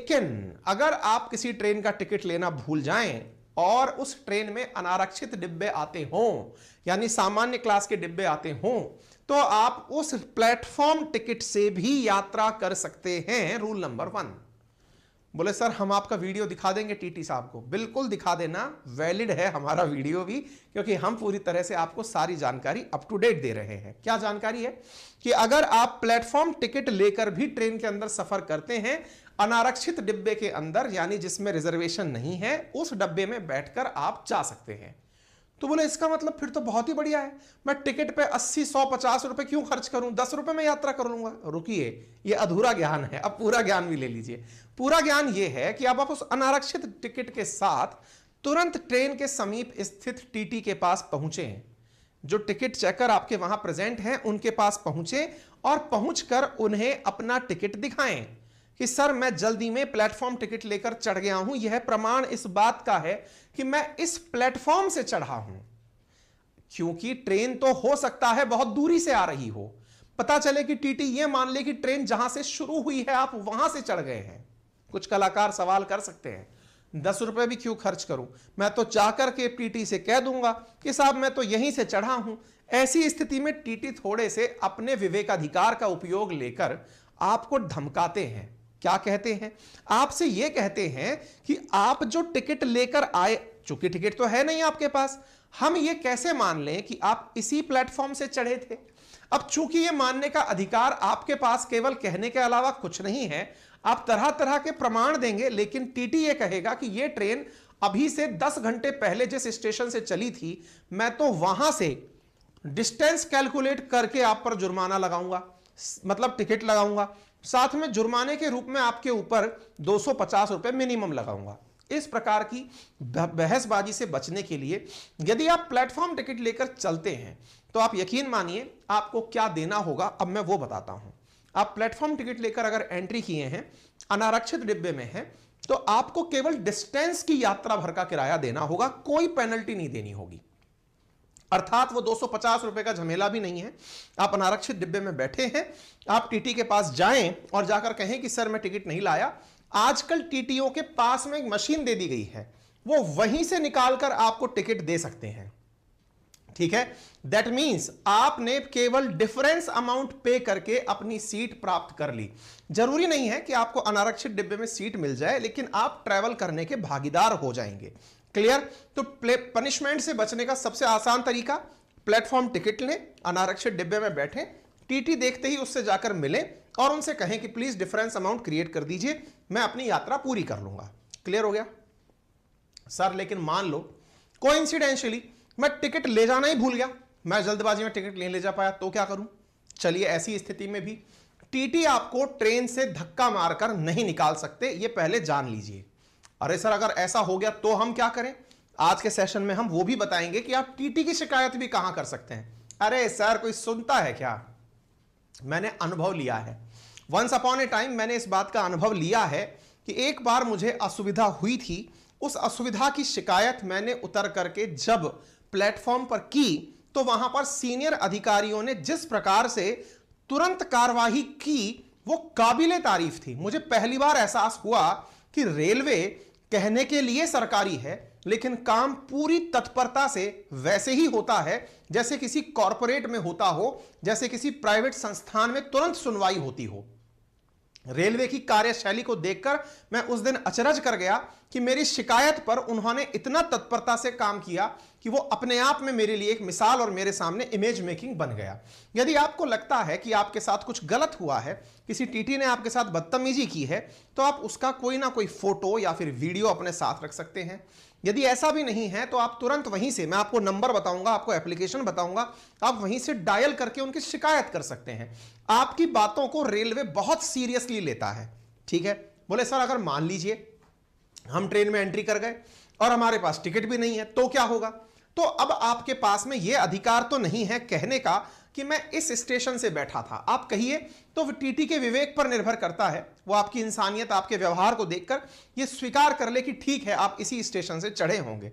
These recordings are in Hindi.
लेकिन अगर आप किसी ट्रेन का टिकट लेना भूल जाएं और उस ट्रेन में अनारक्षित डिब्बे आते हों, यानी सामान्य क्लास के डिब्बे आते हों, तो आप उस प्लेटफॉर्म टिकट से भी यात्रा कर सकते हैं। Rule number 1। बोले सर हम आपका वीडियो दिखा देंगे टीटी साहब को। बिल्कुल दिखा देना, वैलिड है हमारा वीडियो भी, क्योंकि हम पूरी तरह से आपको सारी जानकारी अप टू डेट दे रहे हैं। क्या जानकारी है कि अगर आप प्लेटफॉर्म टिकट लेकर भी ट्रेन के अंदर सफर करते हैं, अनारक्षित डिब्बे के अंदर यानी जिसमें रिजर्वेशन नहीं है, उस डब्बे में बैठकर आप जा सकते हैं। तो बोले इसका मतलब फिर तो बहुत ही बढ़िया है, मैं टिकट पे 80, 100, 50 रुपए क्यों खर्च करूं, 10 रुपए में यात्रा कर लूंगा। रुकिए, ये अधूरा ज्ञान है, अब पूरा ज्ञान भी ले लीजिए। पूरा ज्ञान ये है कि अब आप उस अनारक्षित टिकट के साथ तुरंत ट्रेन के समीप स्थित टीटी के पास पहुंचे, जो टिकट चेकर आपके वहां प्रेजेंट हैं उनके पास पहुंचे और पहुंचकर उन्हें अपना टिकट दिखाएं कि सर मैं जल्दी में प्लेटफॉर्म टिकट लेकर चढ़ गया हूं, यह प्रमाण इस बात का है कि मैं इस प्लेटफॉर्म से चढ़ा हूं। क्योंकि ट्रेन तो हो सकता है बहुत दूरी से आ रही हो, पता चले कि टीटी यह मान ले कि ट्रेन जहां से शुरू हुई है आप वहां से चढ़ गए हैं। कुछ कलाकार सवाल कर सकते हैं 10 रुपए भी क्यों खर्च करूं, मैं तो जाकर के टीटी से कह दूंगा कि साहब मैं तो यहीं से चढ़ा हूं। ऐसी स्थिति में टीटी थोड़े से अपने विवेकाधिकार का उपयोग लेकर आपको धमकाते हैं। क्या कहते हैं, आपसे यह कहते हैं कि आप जो टिकट लेकर आए, चूंकि टिकट तो है नहीं आपके पास, हम ये कैसे मान लें कि आप इसी प्लेटफॉर्म से चढ़े थे। अब चूंकि ये मानने का अधिकार आपके पास केवल कहने के अलावा कुछ नहीं है, आप तरह तरह के प्रमाण देंगे, लेकिन टीटी ये कहेगा कि ये ट्रेन अभी से 10 घंटे पहले जिस स्टेशन से चली थी, मैं तो वहां से डिस्टेंस कैलकुलेट करके आप पर जुर्माना लगाऊंगा, मतलब टिकट लगाऊंगा, साथ में जुर्माने के रूप में आपके ऊपर 250 रुपए मिनिमम लगाऊंगा। इस प्रकार की बहसबाजी से बचने के लिए यदि आप प्लेटफॉर्म टिकट लेकर चलते हैं तो आप यकीन मानिए आपको क्या देना होगा, अब मैं वो बताता हूं। आप प्लेटफॉर्म टिकट लेकर अगर एंट्री किए हैं, अनारक्षित डिब्बे में है, तो आपको केवल डिस्टेंस की यात्रा भर का किराया देना होगा, कोई पेनल्टी नहीं देनी होगी। अर्थात वो 250 रुपए का झमेला भी नहीं है। आप अनारक्षित डिब्बे में बैठे हैं, आप टीटी के पास जाएं और जाकर कहें कि सर मैं टिकट नहीं लाया। आजकल टीटीओ के पास में एक मशीन दे दी गई है, वो वहीं से निकालकर आपको टिकट दे सकते हैं। ठीक है, दैट मींस आपने केवल डिफरेंस अमाउंट पे करके अपनी सीट प्राप्त कर ली। जरूरी नहीं है कि आपको अनारक्षित डिब्बे में सीट मिल जाए, लेकिन आप ट्रैवल करने के भागीदार हो जाएंगे। क्लियर? तो पनिशमेंट से बचने का सबसे आसान तरीका, प्लेटफॉर्म टिकट लें, अनारक्षित डिब्बे में बैठें, टीटी देखते ही उससे जाकर मिलें और उनसे कहें कि प्लीज डिफरेंस अमाउंट क्रिएट कर दीजिए, मैं अपनी यात्रा पूरी कर लूंगा। क्लियर हो गया सर? लेकिन मान लो कोइंसिडेंशियली मैं टिकट ले जाना ही भूल गया, मैं जल्दबाजी में टिकट नहीं ले जा पाया, तो क्या करूं? चलिए, ऐसी स्थिति में भी टीटी आपको ट्रेन से धक्का मारकर नहीं निकाल सकते, यह पहले जान लीजिए। अरे सर अगर ऐसा हो गया तो हम क्या करें? आज के सेशन में हम वो भी बताएंगे कि आप टीटी की शिकायत भी कहां कर सकते हैं। अरे सर कोई सुनता है क्या? मैंने अनुभव लिया है, वंस अपॉन ए टाइम मैंने इस बात का अनुभव लिया है कि एक बार मुझे असुविधा हुई थी, उस असुविधा की शिकायत मैंने उतर करके जब प्लेटफॉर्म पर की तो वहां पर सीनियर अधिकारियों ने जिस प्रकार से तुरंत कार्रवाई की वो काबिले तारीफ थी। मुझे पहली बार एहसास हुआ कि रेलवे कहने के लिए सरकारी है, लेकिन काम पूरी तत्परता से वैसे ही होता है जैसे किसी कॉरपोरेट में होता हो, जैसे किसी प्राइवेट संस्थान में तुरंत सुनवाई होती हो। रेलवे की कार्यशैली को देखकर मैं उस दिन अचरज कर गया कि मेरी शिकायत पर उन्होंने इतना तत्परता से काम किया कि वो अपने आप में मेरे लिए एक मिसाल और मेरे सामने इमेज मेकिंग बन गया। यदि आपको लगता है कि आपके साथ कुछ गलत हुआ है, किसी टीटी ने आपके साथ बदतमीजी की है, तो आप उसका कोई ना कोई फोटो या फिर वीडियो अपने साथ रख सकते हैं। यदि ऐसा भी नहीं है तो आप तुरंत वहीं से, मैं आपको नंबर बताऊंगा, आपको एप्लीकेशन बताऊंगा, आप वहीं से डायल करके उनकी शिकायत कर सकते हैं। आपकी बातों को रेलवे बहुत सीरियसली लेता है। ठीक है, बोले सर अगर मान लीजिए हम ट्रेन में एंट्री कर गए और हमारे पास टिकट भी नहीं है तो क्या होगा? तो अब आपके पास में यह अधिकार तो नहीं है कहने का कि मैं इस स्टेशन से बैठा था। आप कहिए तो टीटी के विवेक पर निर्भर करता है, वो आपकी इंसानियत, आपके व्यवहार को देखकर यह स्वीकार कर ले कि ठीक है आप इसी स्टेशन से चढ़े होंगे।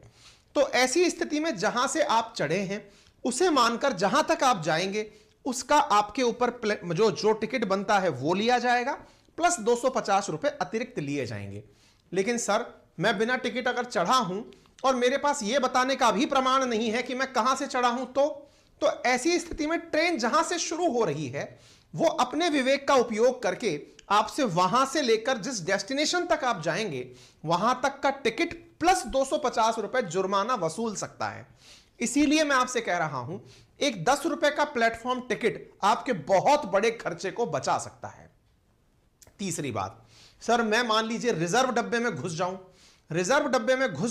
तो ऐसी स्थिति में जहां से आप चढ़े हैं उसे मानकर जहां तक आप जाएंगे उसका आपके ऊपर जो टिकट बनता है वो लिया जाएगा, प्लस 250 रुपए अतिरिक्त लिए जाएंगे। लेकिन सर मैं बिना टिकट अगर चढ़ा हूं और मेरे पास यह बताने का भी प्रमाण नहीं है कि मैं कहां से चढ़ा हूं, तो ऐसी स्थिति में ट्रेन जहां से शुरू हो रही है वो अपने विवेक का उपयोग करके आपसे वहां से लेकर जिस डेस्टिनेशन तक आप जाएंगे वहां तक का टिकट प्लस 250 रुपए जुर्माना वसूल सकता है। इसीलिए मैं आपसे कह रहा हूं, एक 10 रुपए का प्लेटफॉर्म टिकट आपके बहुत बड़े खर्चे को बचा सकता है। तीसरी बात, सर मैं मान लीजिए रिजर्व डब्बे में घुस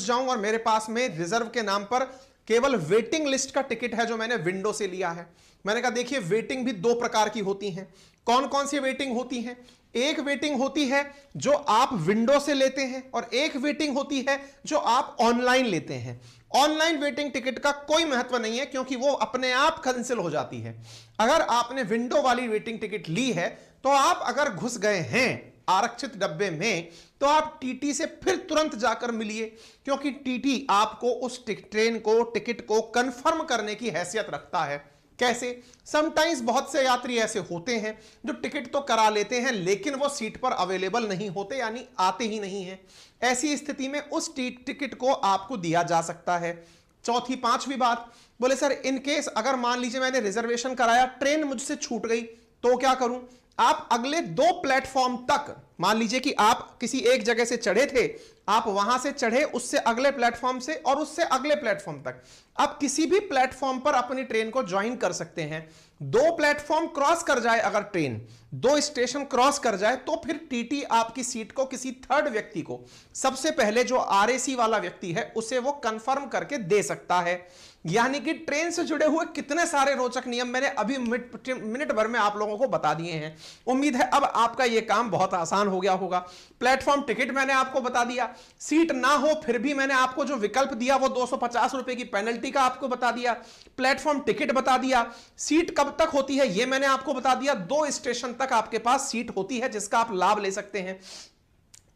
जाऊं और मेरे पास में रिजर्व के नाम पर केवल वेटिंग लिस्ट का टिकट है जो मैंने विंडो से लिया है। मैंने कहा देखिए वेटिंग भी दो प्रकार की होती हैं। कौन कौन सी वेटिंग होती हैं? एक वेटिंग होती है जो आप विंडो से लेते हैं और एक वेटिंग होती है जो आप ऑनलाइन लेते हैं। ऑनलाइन वेटिंग टिकट का कोई महत्व नहीं है क्योंकि वो अपने आप कैंसिल हो जाती है। अगर आपने विंडो वाली वेटिंग टिकट ली है तो आप अगर घुस गए हैं आरक्षित डब्बे में तो आप टीटी से फिर तुरंत जाकर मिलिए, क्योंकि टीटी आपको उस ट्रेन को टिकट को कंफर्म करने की हैसियत रखता है। कैसे? समटाइम्स बहुत से यात्री ऐसे होते हैं जो टिकट तो करा लेते हैं लेकिन वो सीट पर अवेलेबल नहीं होते, यानी आते ही नहीं हैं। ऐसी स्थिति में उस टिकट को आपको दिया जा सकता है। चौथी पांचवी बात, बोले सर इन केस अगर मान लीजिए मैंने रिजर्वेशन कराया, ट्रेन मुझसे छूट गई तो क्या करूं? आप अगले 2 प्लेटफॉर्म तक, मान लीजिए कि आप किसी एक जगह से चढ़े थे, आप वहां से चढ़े उससे अगले प्लेटफॉर्म से और उससे अगले प्लेटफॉर्म तक, आप किसी भी प्लेटफॉर्म पर अपनी ट्रेन को ज्वाइन कर सकते हैं। 2 प्लेटफॉर्म क्रॉस कर जाए, अगर ट्रेन 2 स्टेशन क्रॉस कर जाए तो फिर टीटी आपकी सीट को किसी थर्ड व्यक्ति को, सबसे पहले जो आरएसी वाला व्यक्ति है उसे वो कंफर्म करके दे सकता है। यानी कि ट्रेन से जुड़े हुए कितने सारे रोचक नियम मैंने अभी मिनट भर में आप लोगों को बता दिए हैं। उम्मीद है अब आपका यह काम बहुत आसान हो गया होगा। प्लेटफॉर्म टिकट मैंने आपको बता दिया, सीट ना हो फिर भी मैंने आपको जो विकल्प दिया वो 250 रुपए की पेनल्टी का आपको बता दिया, प्लेटफॉर्म टिकट बता दिया, सीट कब तक होती है यह मैंने आपको बता दिया, 2 स्टेशन तक आपके पास सीट होती है जिसका आप लाभ ले सकते हैं।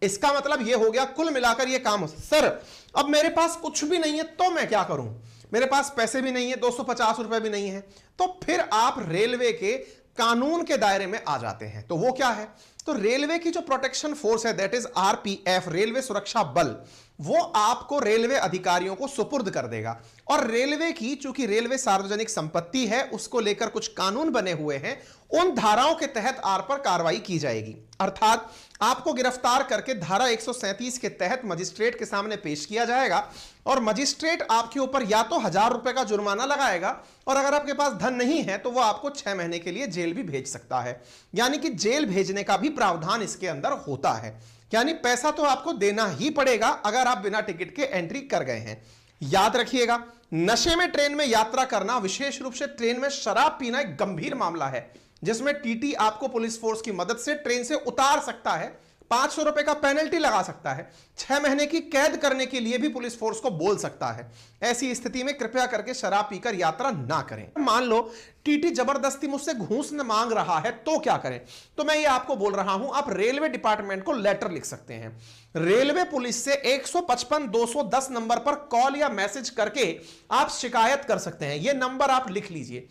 इसका मतलब यह हो गया कुल मिलाकर यह काम। सर अब मेरे पास कुछ भी नहीं है तो मैं क्या करूं? मेरे पास पैसे भी नहीं है, 250 रुपए भी नहीं है, तो फिर आप रेलवे के कानून के दायरे में आ जाते हैं। तो वो क्या है? तो रेलवे की जो प्रोटेक्शन फोर्स है, दैट इज आरपीएफ, रेलवे सुरक्षा बल, वो आपको रेलवे अधिकारियों को सुपुर्द कर देगा। और रेलवे की, चूंकि रेलवे सार्वजनिक संपत्ति है, उसको लेकर कुछ कानून बने हुए हैं, उन धाराओं के तहत आर पर कार्रवाई की जाएगी। अर्थात आपको गिरफ्तार करके धारा 137 के तहत मजिस्ट्रेट के सामने पेश किया जाएगा और मजिस्ट्रेट आपके ऊपर या तो 1000 रुपए का जुर्माना लगाएगा और अगर आपके पास धन नहीं है तो वो आपको 6 महीने के लिए जेल भी भेज सकता है। यानी कि जेल भेजने का भी प्रावधान इसके अंदर होता है। यानी पैसा तो आपको देना ही पड़ेगा अगर आप बिना टिकट के एंट्री कर गए हैं। याद रखिएगा, नशे में ट्रेन में यात्रा करना, विशेष रूप से ट्रेन में शराब पीना एक गंभीर मामला है जिसमें टीटी आपको पुलिस फोर्स की मदद से ट्रेन से उतार सकता है, 500 रुपए का पेनल्टी लगा सकता है, 6 महीने की कैद करने के लिए भी पुलिस फोर्स को बोल सकता है। ऐसी स्थिति में कृपया करके शराब पीकर यात्रा ना करें। मान लो टीटी जबरदस्ती मुझसे घूस न मांग रहा है तो क्या करें? तो मैं ये आपको बोल रहा हूं, आप रेलवे डिपार्टमेंट को लेटर लिख सकते हैं। रेलवे पुलिस से 155-210 नंबर पर कॉल या मैसेज करके आप शिकायत कर सकते हैं। यह नंबर आप लिख लीजिए।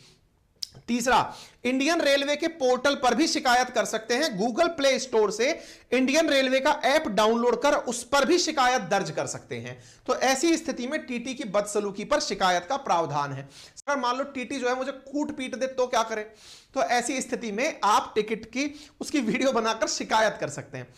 तीसरा, इंडियन रेलवे के पोर्टल पर भी शिकायत कर सकते हैं। गूगल प्ले स्टोर से इंडियन रेलवे का ऐप डाउनलोड कर उस पर भी शिकायत दर्ज कर सकते हैं। तो ऐसी स्थिति में टीटी की बदसलूकी पर शिकायत का प्रावधान है। अगर मान लो टीटी जो है मुझे कूट पीट दे तो क्या करें? तो ऐसी स्थिति में आप टिकट की उसकी वीडियो बनाकर शिकायत कर सकते हैं।